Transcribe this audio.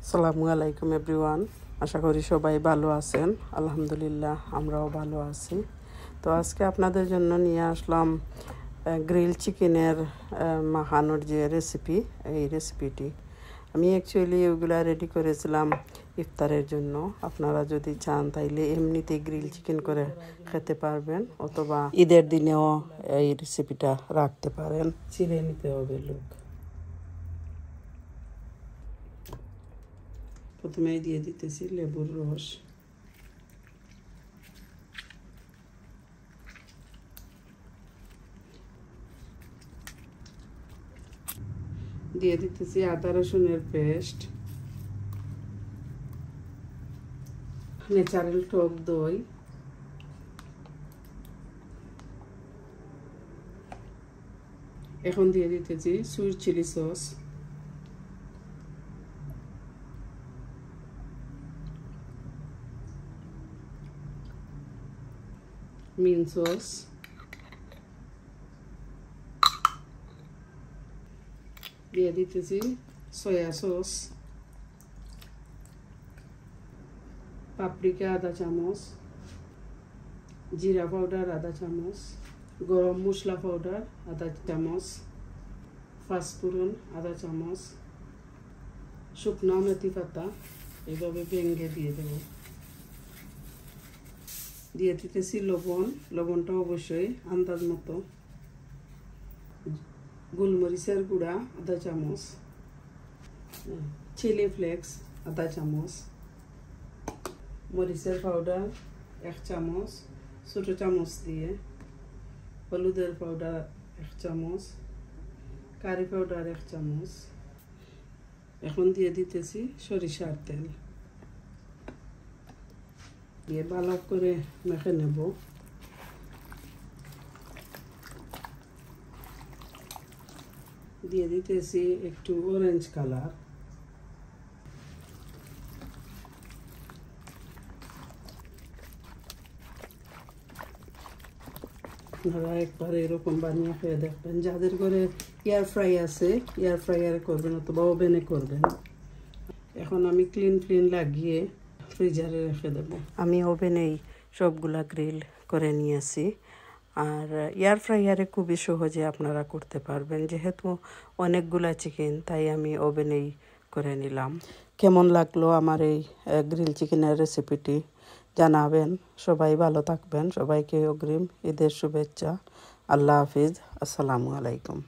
আসসালামু আলাইকুম এভরিওয়ান। আশা করি সবাই ভালো আছেন। আলহামদুলিল্লাহ আমরাও ভালো আছি। তো আজকে আপনাদের জন্য নিয়ে আসলাম গ্রিল চিকেনের মাখানোর যে রেসিপি, এই রেসিপিটি আমি অ্যাকচুয়ালি ওইগুলা রেডি করেছিলাম ইফতারের জন্য। আপনারা যদি চান তাইলে এমনিতে গ্রিল চিকেন করে খেতে পারবেন, অথবা ঈদের দিনেও এই রেসিপিটা রাখতে পারেন। চিড়ে নিতে হবে লোক। প্রথমেই দিয়ে দিতেছি লেবুর রস, দিয়ে দিতেছি আদা রসুনের পেস্ট, ন্যাচারাল টক দই, এখন দিয়ে দিতেছি সুইট চিলি সস, মিন সস, দিয়ে দিতেছি সয়া সস, পাপরিকা আধা চামচ, জিরা পাউডার আধা চামচ, গরম মশলা পাউডার আধা চামচ, পাঁচফোড়ন আধা চামচ, শুকনো মেথি পাতা এইভাবে ভেঙে দিয়ে দেব। দিয়ে দিতেছি লবণ, লবণটা অবশ্যই আন্দাজ মতো, গোলমরিচের গুঁড়া আধা চামচ, চিলি ফ্লেক্স আধা চামচ, মরিচের পাউডার 1 চামচ ছোটো চামচ দিয়ে, হলুদের পাউডার 1 চামচ, কারি পাউডার 1 চামচ। এখন দিয়ে দিতেছি সরিষার তেল, দিয়ে ভালো করে মেখে নেব। দিয়ে দিতেছি একটু অরেঞ্জ কালার, আপনারা একবার এরকম বানিয়ে খেয়ে দেখবেন। যাদের ঘরে এয়ার ফ্রাই আছে এয়ার ফ্রাইয়ারে করবেন অথবা ওভেনে করবেন। এখন আমি ক্লিন লাগিয়ে ফ্রিজারে রেখে দেব। আমি ওভেনেই সবগুলা গ্রিল করে নিয়েছি, আর এয়ার ফ্রাইয়ারে খুবই সহজে আপনারা করতে পারবেন। যেহেতু অনেকগুলা চিকেন, তাই আমি ওভেনেই করে নিলাম। কেমন লাগলো আমার এই গ্রিল চিকেনের রেসিপিটি জানাবেন। সবাই ভালো থাকবেন। সবাইকে অগ্রিম ঈদের শুভেচ্ছা। আল্লাহ হাফিজ। আসসালামু আলাইকুম।